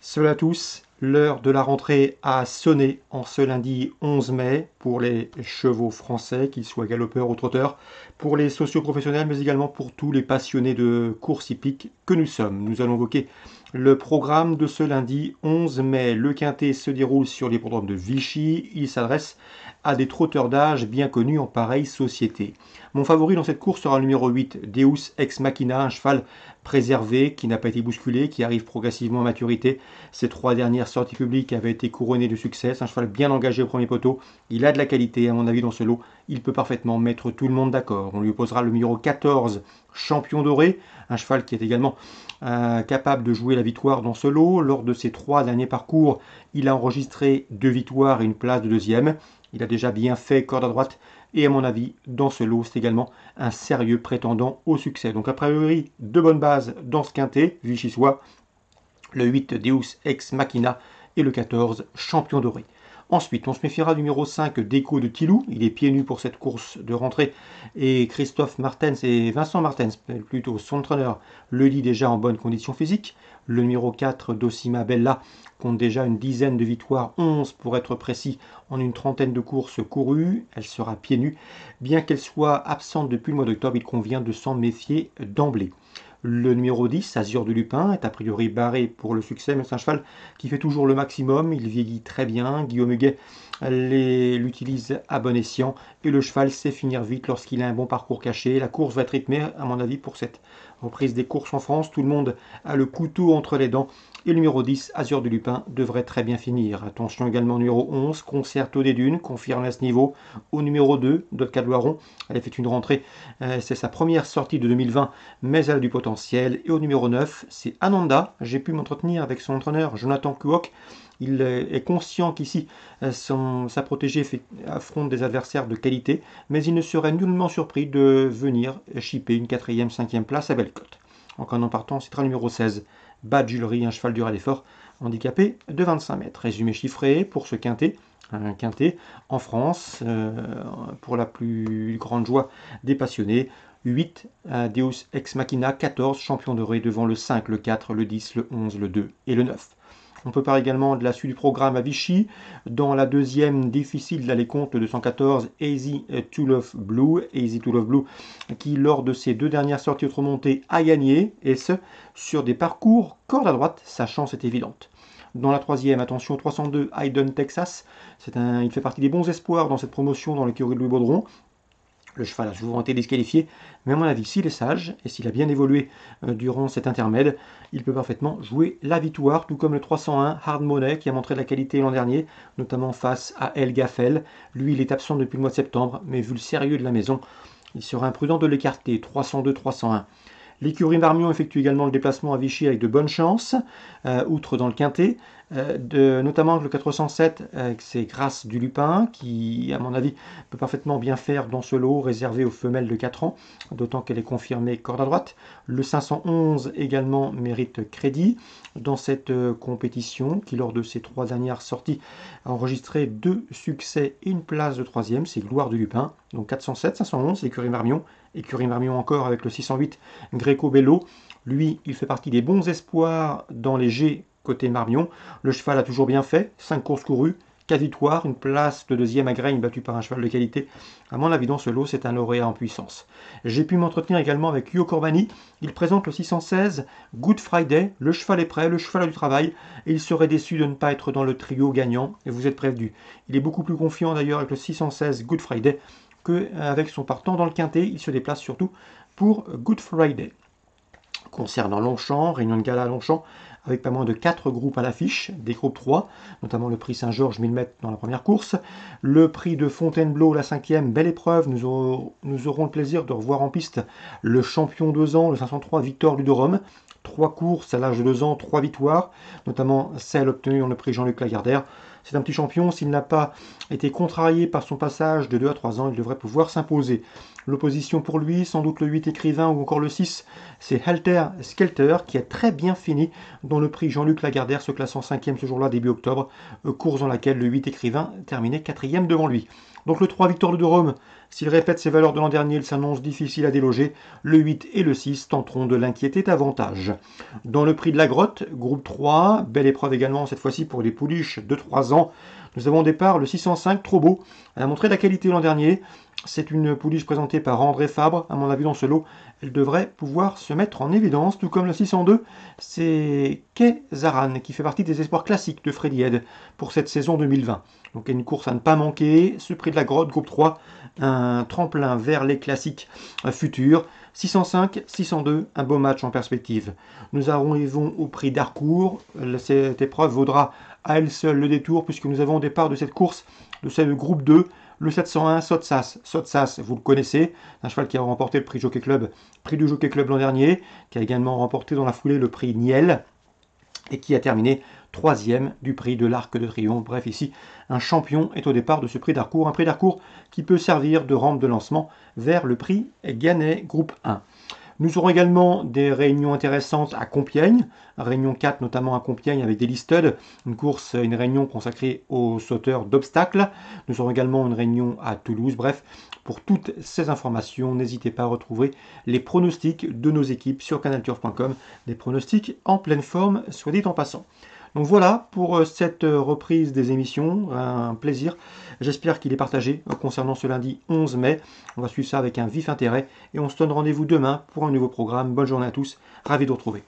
Salut à tous, l'heure de la rentrée a sonné en ce lundi 11 mai pour les chevaux français, qu'ils soient galopeurs ou trotteurs, pour les socio-professionnels, mais également pour tous les passionnés de course hippique que nous sommes. Nous allons évoquer le programme de ce lundi 11 mai. Le quintet se déroule sur l'hippodrome de Vichy. Il s'adresse à des trotteurs d'âge bien connus en pareille société. Mon favori dans cette course sera le numéro 8, Deus Ex Machina, un cheval préservé, qui n'a pas été bousculé, qui arrive progressivement à maturité. Ses 3 dernières sorties publiques avaient été couronnées de succès. C'est un cheval bien engagé au premier poteau. Il a de la qualité, à mon avis, dans ce lot. Il peut parfaitement mettre tout le monde d'accord. On lui opposera le numéro 14, Champion Doré, un cheval qui est également capable de jouer la victoire dans ce lot. Lors de ses 3 derniers parcours, il a enregistré 2 victoires et une place de deuxième. Il a déjà bien fait corde à droite. Et à mon avis, dans ce lot, c'est également un sérieux prétendant au succès. Donc a priori, de bonnes bases dans ce quintet, vichysois, le 8 Deus Ex Machina et le 14 Champion Doré. Ensuite, on se méfiera du numéro 5 Déco de Tilou. Il est pieds nus pour cette course de rentrée. Et Christophe Martens et Vincent Martens, plutôt son entraîneur, le dit déjà en bonne condition physique. Le numéro 4 Docima Bella compte déjà une dizaine de victoires, 11 pour être précis, en une trentaine de courses courues. Elle sera pieds nus. Bien qu'elle soit absente depuis le mois d'octobre, il convient de s'en méfier d'emblée. Le numéro 10, Azur de Lupin, est a priori barré pour le succès, mais c'est un cheval qui fait toujours le maximum. Il vieillit très bien. Guillaume Huguet l'utilise à bon escient. Et le cheval sait finir vite lorsqu'il a un bon parcours caché. La course va être rythmée, à mon avis, pour cette reprise des courses en France. Tout le monde a le couteau entre les dents. Et le numéro 10, Azur de Lupin, devrait très bien finir. Attention également au numéro 11, Concerto des Dunes, confirme à ce niveau. Au numéro 2, Dotka de Loiron, elle a fait une rentrée. C'est sa première sortie de 2020, mais elle a du potentiel. Et au numéro 9, c'est Ananda. J'ai pu m'entretenir avec son entraîneur, Jonathan Kuok. Il est conscient qu'ici, sa protégée affronte des adversaires de qualité, mais il ne serait nullement surpris de venir chipper une 4e, 5e place à Bellecote. Donc en partant, c'est le numéro 16, Badjulry, un cheval dur à l'effort, handicapé de 25 mètres. Résumé chiffré pour ce quintet. Un quintet en France, pour la plus grande joie des passionnés. 8, Deus Ex Machina, 14, Champion Doré devant le 5, le 4, le 10, le 11, le 2 et le 9. On peut parler également de la suite du programme à Vichy. Dans la deuxième, difficile d'aller compte de 114, Easy to Love Blue, qui lors de ses 2 dernières sorties remontées a gagné, et ce, sur des parcours corde à droite, sa chance est évidente. Dans la troisième, attention, 302, Hayden Texas, il fait partie des bons espoirs dans cette promotion dans l'écurie de Louis Baudron. Le cheval a souvent été disqualifié, mais à mon avis, s'il est sage et s'il a bien évolué durant cet intermède, il peut parfaitement jouer la victoire, tout comme le 301 Hard Money qui a montré de la qualité l'an dernier, notamment face à El Gaffel. Lui, il est absent depuis le mois de septembre, mais vu le sérieux de la maison, il serait imprudent de l'écarter. 302-301. L'écurie Marmion effectue également le déplacement à Vichy avec de bonnes chances, outre dans le quintet, notamment le 407, c'est Grâce du Lupin, qui à mon avis peut parfaitement bien faire dans ce lot réservé aux femelles de 4 ans, d'autant qu'elle est confirmée corde à droite. Le 511 également mérite crédit dans cette compétition, qui lors de ses 3 dernières sorties a enregistré 2 succès et une place de 3e, c'est Gloire du Lupin. Donc 407, 511, l'écurie Marmion. Écurie Marmion encore avec le 608 Greco Bello. Lui, il fait partie des bons espoirs dans les G côté Marmion. Le cheval a toujours bien fait, 5 courses courues, 4 victoires, une place de 2e à Graigne battue par un cheval de qualité. À mon avis, dans ce lot, c'est un lauréat en puissance. J'ai pu m'entretenir également avec Yo Corbani. Il présente le 616 Good Friday. Le cheval est prêt, le cheval a du travail. Et il serait déçu de ne pas être dans le trio gagnant. Et vous êtes prévenu. Il est beaucoup plus confiant d'ailleurs avec le 616 Good Friday qu'avec son partant dans le quintet. Il se déplace surtout pour Good Friday. Concernant Longchamp, réunion de gala à Longchamp, avec pas moins de 4 groupes à l'affiche, des groupes 3, notamment le prix Saint-Georges 1000 mètres dans la première course, le prix de Fontainebleau, la 5e, belle épreuve, nous aurons le plaisir de revoir en piste le champion 2 ans, le 503 Victor Ludorum, 3 courses à l'âge de 2 ans, 3 victoires, notamment celle obtenue dans le prix Jean-Luc Lagardère. C'est un petit champion, s'il n'a pas été contrarié par son passage de 2 à 3 ans, il devrait pouvoir s'imposer. L'opposition pour lui, sans doute le 8 Écrivain ou encore le 6, c'est Helter Skelter qui a très bien fini dans le prix Jean-Luc Lagardère, se classant 5e ce jour-là, début octobre, course dans laquelle le 8 Écrivain terminait 4e devant lui. Donc le 3 Victor de Rome, S'il répète ses valeurs de l'an dernier, il s'annonce difficile à déloger. Le 8 et le 6 tenteront de l'inquiéter davantage. Dans le prix de la grotte, groupe 3, belle épreuve également cette fois-ci pour les pouliches de 3 ans. Nous avons au départ le 605 Trop Beau. Elle a montré la qualité l'an dernier. C'est une pouliche présentée par André Fabre. À mon avis, dans ce lot, elle devrait pouvoir se mettre en évidence, tout comme le 602. C'est Kay Zaran qui fait partie des espoirs classiques de Freddy Head pour cette saison 2020. Donc une course à ne pas manquer. Ce prix de la grotte, groupe 3, un tremplin vers les classiques futurs. 605, 602, un beau match en perspective. Nous arrivons au prix d'Harcourt. Cette épreuve vaudra à elle seule le détour puisque nous avons au départ de cette course, de ce groupe 2, le 701 Sotsas. Sotsas, vous le connaissez, un cheval qui a remporté le prix Jockey Club, prix du Jockey Club l'an dernier, qui a également remporté dans la foulée le prix Niel et qui a terminé 3e du prix de l'Arc de Triomphe. Bref, ici, un champion est au départ de ce prix d'Harcourt, un prix d'Harcourt qui peut servir de rampe de lancement vers le prix Gannet groupe 1. Nous aurons également des réunions intéressantes à Compiègne, réunion 4 notamment à Compiègne avec des listed, une réunion consacrée aux sauteurs d'obstacles. Nous aurons également une réunion à Toulouse. Bref, pour toutes ces informations, n'hésitez pas à retrouver les pronostics de nos équipes sur canalturf.com, des pronostics en pleine forme, soit dit en passant. Donc voilà pour cette reprise des émissions, un plaisir. J'espère qu'il est partagé concernant ce lundi 11 mai. On va suivre ça avec un vif intérêt et on se donne rendez-vous demain pour un nouveau programme. Bonne journée à tous, ravi de vous retrouver.